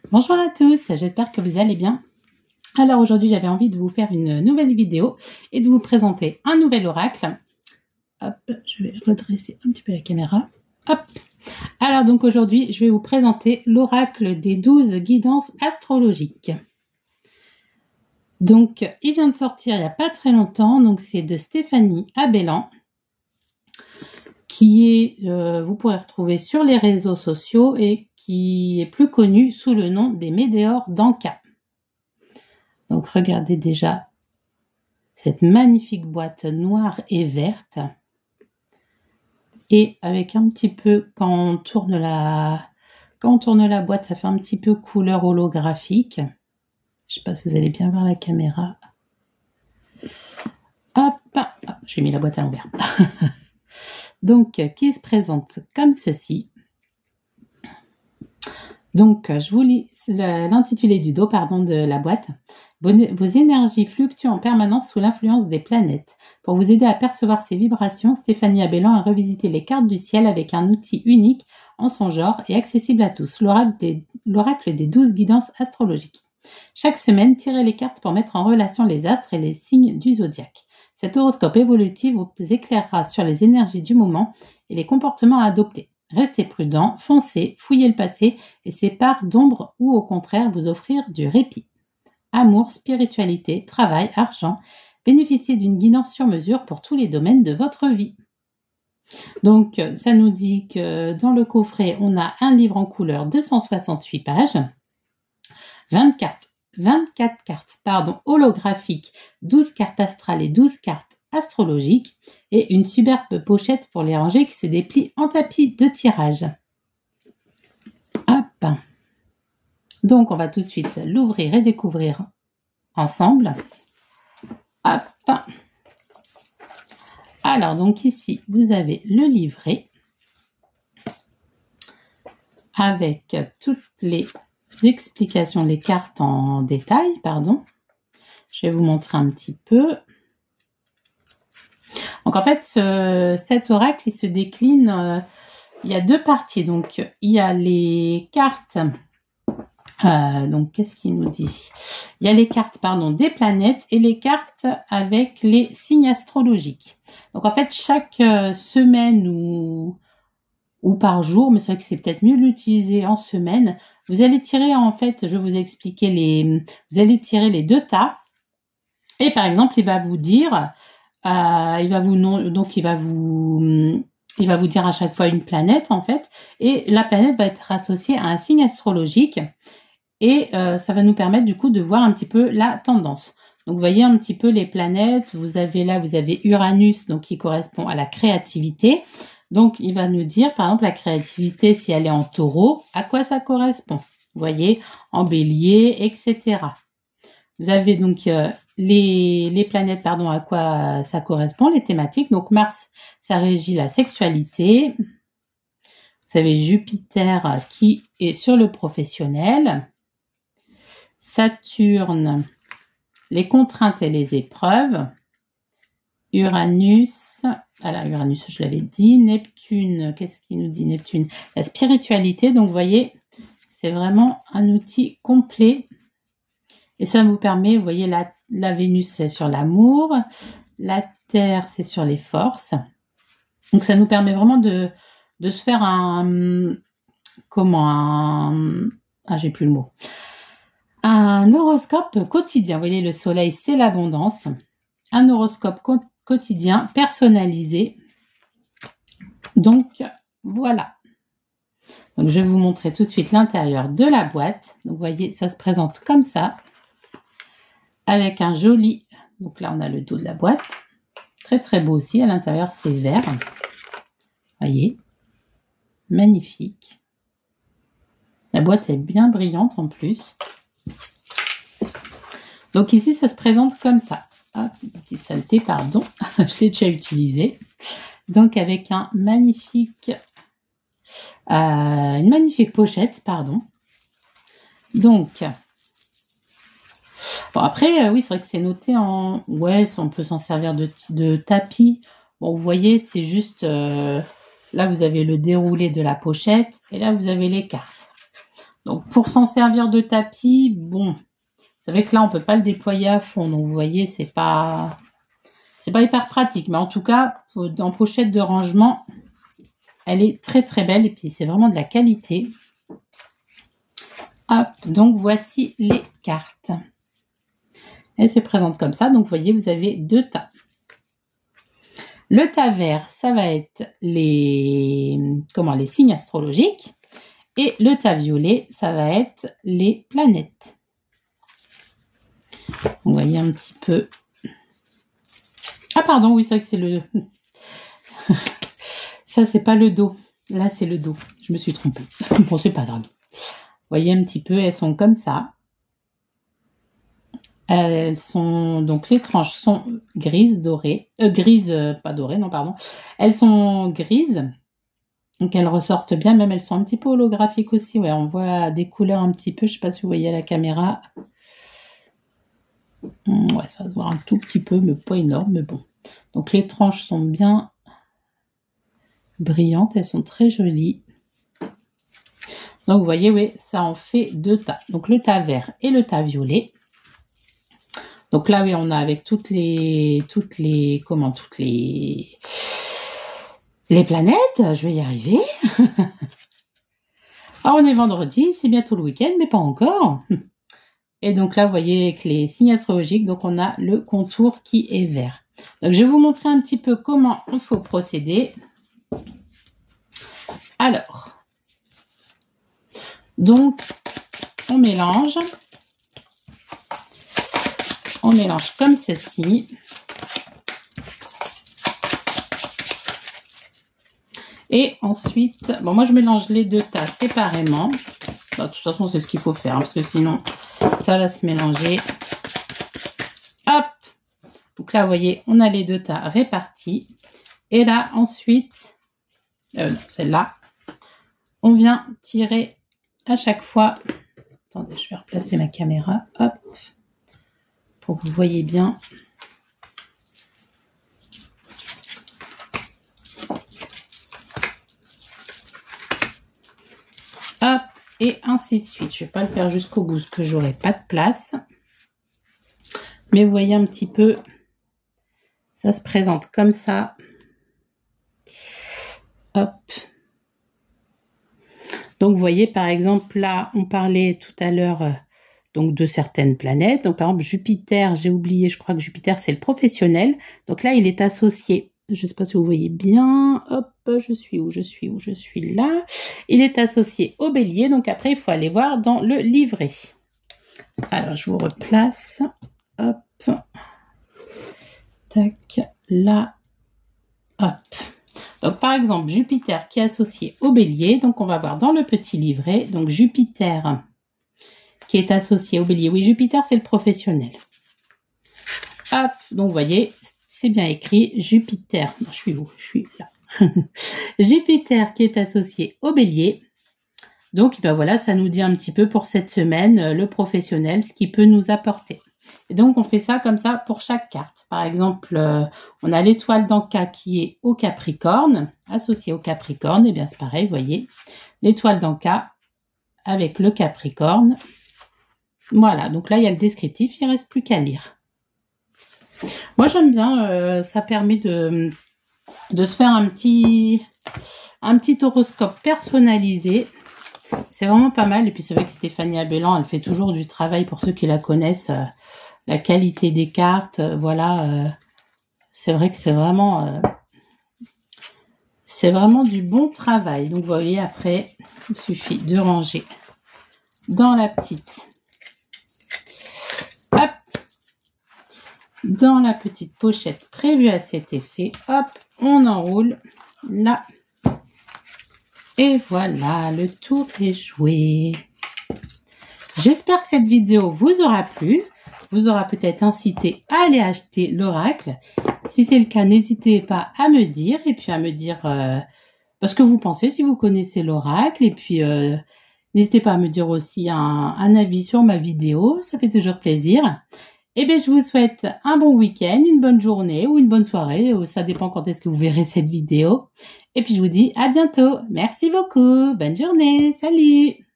Bonjour à tous, j'espère que vous allez bien. Alors aujourd'hui j'avais envie de vous faire une nouvelle vidéo et de vous présenter un nouvel oracle. Hop, je vais redresser un petit peu la caméra. Hop. Alors donc aujourd'hui je vais vous présenter l'oracle des 12 guidances astrologiques. Donc il vient de sortir il n'y a pas très longtemps, donc c'est de Stéphanie Abellan, qui est, vous pourrez retrouver sur les réseaux sociaux et qui est plus connu sous le nom des Météores d'Anka. Donc regardez déjà cette magnifique boîte noire et verte. Et avec un petit peu, quand on tourne la boîte, ça fait un petit peu couleur holographique. Je sais pas si vous allez bien voir la caméra. Hop, j'ai mis la boîte à l'envers. Donc, qui se présente comme ceci. Donc, je vous lis l'intitulé du dos, de la boîte. Vos énergies fluctuent en permanence sous l'influence des planètes. Pour vous aider à percevoir ces vibrations, Stéphanie Abellan a revisité les cartes du ciel avec un outil unique en son genre et accessible à tous, l'oracle des 12 guidances astrologiques. Chaque semaine, tirez les cartes pour mettre en relation les astres et les signes du zodiaque. Cet horoscope évolutif vous éclairera sur les énergies du moment et les comportements à adopter. Restez prudent, foncez, fouillez le passé et ses parts d'ombre ou au contraire vous offrir du répit. Amour, spiritualité, travail, argent, bénéficiez d'une guidance sur mesure pour tous les domaines de votre vie. Donc, ça nous dit que dans le coffret, on a un livre en couleur, 268 pages, 24 cartes holographiques, 12 cartes astrales et 12 cartes astrologiques et une superbe pochette pour les ranger qui se déplie en tapis de tirage. Hop. Donc, on va tout de suite l'ouvrir et découvrir ensemble. Hop. Alors, donc ici, vous avez le livret avec toutes les explications, les cartes en détail, Je vais vous montrer un petit peu. Donc, en fait, cet oracle, il se décline, il y a deux parties. Donc, il y a les cartes. Donc, qu'est-ce qu'il nous dit? Il y a les cartes, des planètes et les cartes avec les signes astrologiques. Donc, en fait, chaque semaine ou par jour, mais c'est vrai que c'est peut-être mieux de l'utiliser en semaine, vous allez tirer, en fait, je vais vous expliquer vous allez tirer les deux tas. Et par exemple, il va vous dire, il va vous dire à chaque fois une planète, en fait, et la planète va être associée à un signe astrologique. Et ça va nous permettre du coup de voir un petit peu la tendance. Donc vous voyez un petit peu les planètes, vous avez Uranus, donc qui correspond à la créativité. Donc il va nous dire par exemple la créativité, si elle est en taureau, à quoi ça correspond. Vous voyez, en bélier, etc. Vous avez donc les planètes, à quoi ça correspond, les thématiques. Donc Mars, ça régit la sexualité. Vous avez Jupiter qui est sur le professionnel. Saturne, les contraintes et les épreuves. Uranus, Uranus, je l'avais dit. Neptune, qu'est-ce qu'il nous dit Neptune? La spiritualité. Donc, vous voyez, c'est vraiment un outil complet. Et ça vous permet, vous voyez, la Vénus, c'est sur l'amour. La Terre, c'est sur les forces. Donc, ça nous permet vraiment de se faire j'ai plus le mot. Un horoscope quotidien. Vous voyez, le soleil, c'est l'abondance. Un horoscope quotidien personnalisé. Donc, voilà. Donc, je vais vous montrer tout de suite l'intérieur de la boîte. Donc, vous voyez, ça se présente comme ça. Avec un joli... Donc là, on a le dos de la boîte. Très, très beau aussi. À l'intérieur, c'est vert. Vous voyez. Magnifique. La boîte est bien brillante en plus. Donc ici, ça se présente comme ça. Hop, une petite saleté, je l'ai déjà utilisé. Donc avec une magnifique pochette, Donc, bon après, oui, c'est vrai que c'est noté en... Ouais, on peut s'en servir de tapis. Bon, vous voyez, c'est juste... Là, vous avez le déroulé de la pochette et là, vous avez les cartes. Donc pour s'en servir de tapis, bon, vous savez que là on peut pas le déployer à fond, donc vous voyez c'est pas hyper pratique, mais en tout cas en pochette de rangement, elle est très très belle et puis c'est vraiment de la qualité. Hop, donc voici les cartes. Elle se présente comme ça, donc vous voyez vous avez 2 tas. Le tas vert, ça va être les signes astrologiques. Et le tas violet, ça va être les planètes. Vous voyez un petit peu. Ah pardon, oui, c'est vrai que c'est le... Ça, c'est pas le dos. Là, c'est le dos. Je me suis trompée. Bon, c'est pas grave. Vous voyez un petit peu, elles sont comme ça. Elles sont... Donc, les tranches sont grises, dorées. Pas dorées, non, pardon. Elles sont grises. Donc, elles ressortent bien. Même, elles sont un petit peu holographiques aussi. Ouais, on voit des couleurs un petit peu. Je ne sais pas si vous voyez à la caméra. Ouais, ça va se voir un tout petit peu, mais pas énorme, mais bon. Donc, les tranches sont bien brillantes. Elles sont très jolies. Donc, vous voyez, oui, ça en fait 2 tas. Donc, le tas vert et le tas violet. Donc là, oui, on a avec toutes les planètes. Je vais y arriver. Alors, on est vendredi, c'est bientôt le week-end, mais pas encore. Et donc là, vous voyez avec les signes astrologiques, donc on a le contour qui est vert. Donc, je vais vous montrer un petit peu comment il faut procéder. Alors, donc, on mélange. On mélange comme ceci. Et ensuite, bon, moi je mélange les 2 tas séparément. Bon, de toute façon, c'est ce qu'il faut faire, hein, parce que sinon, ça va se mélanger. Hop! Donc là, vous voyez, on a les 2 tas répartis. Et là, ensuite, celle-là, on vient tirer à chaque fois. Attendez, je vais replacer ma caméra. Hop! Pour que vous voyez bien. Hop, et ainsi de suite. Je ne vais pas le faire jusqu'au bout parce que j'aurai pas de place. Mais vous voyez un petit peu, ça se présente comme ça. Hop. Donc vous voyez par exemple là, on parlait tout à l'heure donc de certaines planètes. Donc par exemple Jupiter, j'ai oublié, je crois que Jupiter c'est le professionnel. Donc là il est associé, je ne sais pas si vous voyez bien, hop, je suis là. Il est associé au Bélier, donc après il faut aller voir dans le livret. Alors je vous replace, hop, tac, là, hop. Donc par exemple Jupiter qui est associé au Bélier, donc on va voir dans le petit livret, donc Jupiter qui est associé au Bélier. Oui, Jupiter, c'est le professionnel. Hop, donc vous voyez, c'est bien écrit, Jupiter. Non, je suis où? Je suis là. Jupiter qui est associé au Bélier. Donc, ben voilà, ça nous dit un petit peu pour cette semaine, le professionnel, ce qu'il peut nous apporter. Et donc, on fait ça comme ça pour chaque carte. Par exemple, on a l'étoile d'Anka qui est au Capricorne, associée au Capricorne. Et bien, c'est pareil, vous voyez, l'étoile d'Anka avec le Capricorne. Voilà, donc là, il y a le descriptif, il ne reste plus qu'à lire. Moi, j'aime bien, ça permet de se faire un petit horoscope personnalisé. C'est vraiment pas mal. Et puis, c'est vrai que Stéphanie Abellan, elle fait toujours du travail pour ceux qui la connaissent. La qualité des cartes, voilà. C'est vrai que c'est vraiment du bon travail. Donc, vous voyez, après, il suffit de ranger dans la petite... Hop, dans la petite pochette prévue à cet effet, hop, on enroule là. Et voilà, le tour est joué. J'espère que cette vidéo vous aura plu, vous aura peut-être incité à aller acheter l'oracle. Si c'est le cas, n'hésitez pas à me dire, et puis à me dire ce que vous pensez, si vous connaissez l'oracle, et puis... n'hésitez pas à me dire aussi un avis sur ma vidéo, ça fait toujours plaisir. Et bien, je vous souhaite un bon week-end, une bonne journée ou une bonne soirée, ça dépend quand est-ce que vous verrez cette vidéo. Et puis, je vous dis à bientôt. Merci beaucoup, bonne journée, salut!